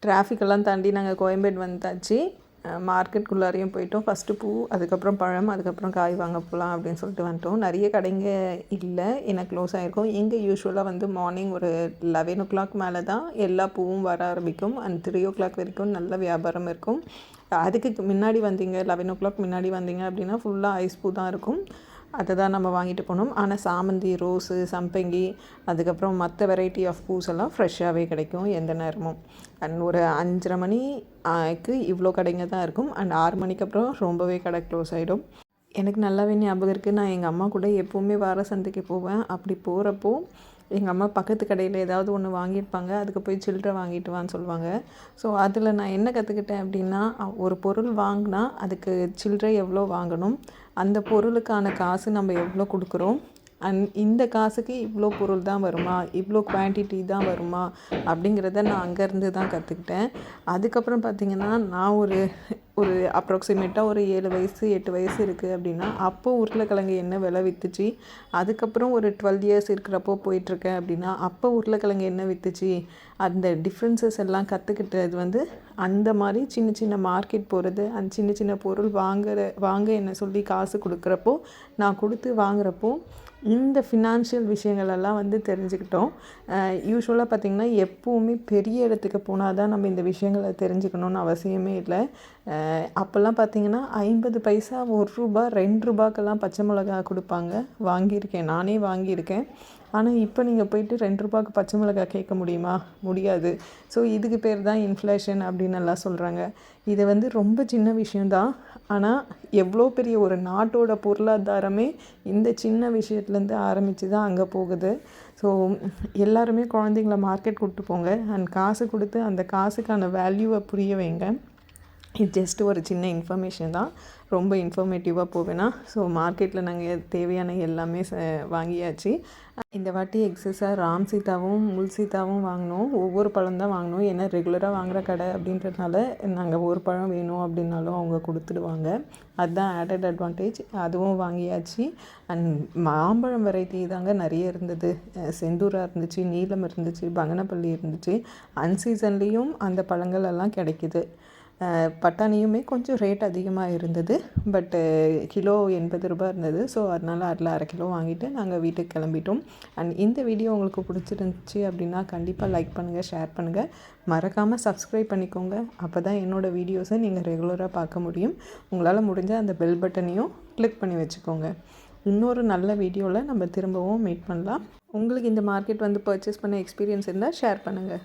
டிராஃபிக்கெல்லாம் தாண்டி நாங்கள் கோயம்பேடு வந்தாச்சு. மார்க்கெட்டுக்குள்ளாரையும் போயிட்டோம். ஃபஸ்ட்டு பூ, அதுக்கப்புறம் பழம், அதுக்கப்புறம் காய் வாங்க போகலாம் அப்படின்னு சொல்லிட்டு வந்துட்டோம். நிறைய கடைங்க இல்லை, ஏன்னா க்ளோஸ் ஆகிருக்கும். இங்கே யூஸ்வலாக வந்து மார்னிங் ஒரு 11 மேலே தான் எல்லா பூவும் வர ஆரம்பிக்கும். அண்ட் 3 வரைக்கும் நல்ல வியாபாரம் இருக்கும். அதுக்கு முன்னாடி வந்தீங்க, 11 முன்னாடி வந்தீங்க அப்படின்னா ஃபுல்லாக ஐஸ் பூ தான் இருக்கும். அதை தான் நம்ம வாங்கிட்டு போனோம். ஆனால் சாமந்தி, ரோஸு, சம்பங்கி, அதுக்கப்புறம் மற்ற வெரைட்டி ஆஃப் பூஸ் எல்லாம் ஃப்ரெஷ்ஷாகவே கிடைக்கும் எந்த நேரமும். அண்ட் ஒரு 5:30 மணிக்கு இவ்வளோ கடைங்க தான் இருக்கும். அண்ட் 6 மணிக்கு அப்புறம் ரொம்பவே கடை க்ளோஸ் ஆகிடும். எனக்கு நல்லாவே ஞாபகம் இருக்குது, நான் எங்கள் அம்மா கூட எப்போவுமே வார சந்தைக்கு போவேன். அப்படி போகிறப்போ எங்கள் அம்மா பக்கத்து கடையில் ஏதாவது ஒன்று வாங்கியிருப்பாங்க, அதுக்கு போய் சில்லறை வாங்கிட்டு வான்னு சொல்லுவாங்க. ஸோ அதில் நான் என்ன கற்றுக்கிட்டேன் அப்படின்னா, ஒரு பொருள் வாங்கினா அதுக்கு சில்லறை எவ்வளோ வாங்கணும், அந்த பொருளுக்கான காசு நம்ம எவ்வளோ கொடுக்குறோம், அண்ட் இந்த காசுக்கு இவ்வளோ பொருள் தான் வருமா, இவ்வளோ குவான்டிட்டி தான் வருமா அப்படிங்கிறத நான் அங்கேருந்து தான் கற்றுக்கிட்டேன். அதுக்கப்புறம் பார்த்திங்கன்னா, நான் ஒரு அப்ராக்சிமேட்டாக ஒரு 7 வயசு 8 வயசு இருக்குது அப்படின்னா, அப்போது உருளைக்கிழங்கு என்ன விலை விற்றுச்சு, அதுக்கப்புறம் ஒரு 12 இயர்ஸ் இருக்கிறப்போ போயிட்டுருக்கேன் அப்படின்னா, அப்போ உருளைக்கிழங்கு என்ன விற்றுச்சு, அந்த டிஃப்ரென்சஸ் எல்லாம் கற்றுக்கிட்டது வந்து அந்த மாதிரி சின்ன சின்ன மார்க்கெட் போகிறது, அந்த சின்ன சின்ன பொருள் வாங்க என்ன சொல்லி காசு கொடுக்குறப்போ, நான் கொடுத்து வாங்குறப்போ இந்த ஃபினான்ஷியல் விஷயங்களெல்லாம் வந்து தெரிஞ்சுக்கிட்டோம். யூஸ்வலாக பார்த்திங்கன்னா, எப்போவுமே பெரிய இடத்துக்கு போனால் தான் நம்ம இந்த விஷயங்களை தெரிஞ்சுக்கணுன்னு அவசியமே இல்லை. அப்போல்லாம் பார்த்திங்கன்னா 50 பைசா, ₹1 ₹2 பச்சை மிளகா கொடுப்பாங்க. வாங்கியிருக்கேன், நானே வாங்கியிருக்கேன். ஆனால் இப்போ நீங்கள் போயிட்டு ₹2 பச்சை மிளகா கேட்க முடியுமா? முடியாது. ஸோ இதுக்கு பேர் தான் இன்ஃப்ளேஷன் அப்படின்னு எல்லாம் சொல்கிறாங்க. இது வந்து ரொம்ப சின்ன விஷயந்தான். ஆனால் எவ்வளோ பெரிய ஒரு நாட்டோட பொருளாதாரமே இந்த சின்ன விஷயத்துலேருந்து ஆரம்பித்து தான் அங்கே போகுது. ஸோ எல்லாருமே குழந்தைங்கள மார்க்கெட் கூப்பிட்டு போங்க, அண்ட் காசு கொடுத்து அந்த காசுக்கான வேல்யூவை புரிய வைங்க. இது ஜஸ்ட் ஒரு சின்ன இன்ஃபர்மேஷன் தான், ரொம்ப இன்ஃபர்மேட்டிவாக போவேன்னா. ஸோ மார்க்கெட்டில் நாங்கள் தேவையான எல்லாமே வாங்கியாச்சு. இந்த வாட்டி எக்ஸஸாக ராம் சீதாவும் முள் சீதாவும் வாங்கினோம். ஒவ்வொரு பழம் தான் வாங்கினோம், ஏன்னா ரெகுலராக வாங்குகிற கடை அப்படின்றதுனால நாங்கள் ஒரு பழம் வேணும் அப்படின்னாலும் அவங்க கொடுத்துடுவாங்க. அதுதான் ஆடட் அட்வான்டேஜ். அதுவும் வாங்கியாச்சு. அண்ட் மாம்பழம் வெரைட்டி தாங்க நிறைய இருந்தது. செந்தூரா இருந்துச்சு, நீலம் இருந்துச்சு, பங்கனப்பள்ளி இருந்துச்சு. அன்சீசன்லேயும் அந்த பழங்கள் எல்லாம் கிடைக்கிது. பட்டாணியுமே கொஞ்சம் ரேட் அதிகமாக இருந்தது, பட்டு கிலோ ₹80 இருந்தது. ஸோ அதனால் அதில் 1/2 கிலோ வாங்கிட்டு நாங்கள் வீட்டுக்கு கிளம்பிட்டோம். அண்ட் இந்த வீடியோ உங்களுக்கு பிடிச்சிருந்துச்சி அப்படின்னா கண்டிப்பாக லைக் பண்ணுங்கள், ஷேர் பண்ணுங்கள், மறக்காமல் சப்ஸ்கிரைப் பண்ணிக்கோங்க. அப்போ தான் என்னோடய வீடியோஸை நீங்கள் ரெகுலராக பார்க்க முடியும். உங்களால் முடிஞ்ச அந்த பெல் பட்டனையும் கிளிக் பண்ணி வச்சுக்கோங்க. இன்னொரு நல்ல வீடியோவில் நம்ம திரும்பவும் மீட் பண்ணலாம். உங்களுக்கு இந்த மார்க்கெட் வந்து பர்ச்சேஸ் பண்ண எக்ஸ்பீரியன்ஸ் இருந்தால் ஷேர் பண்ணுங்கள்.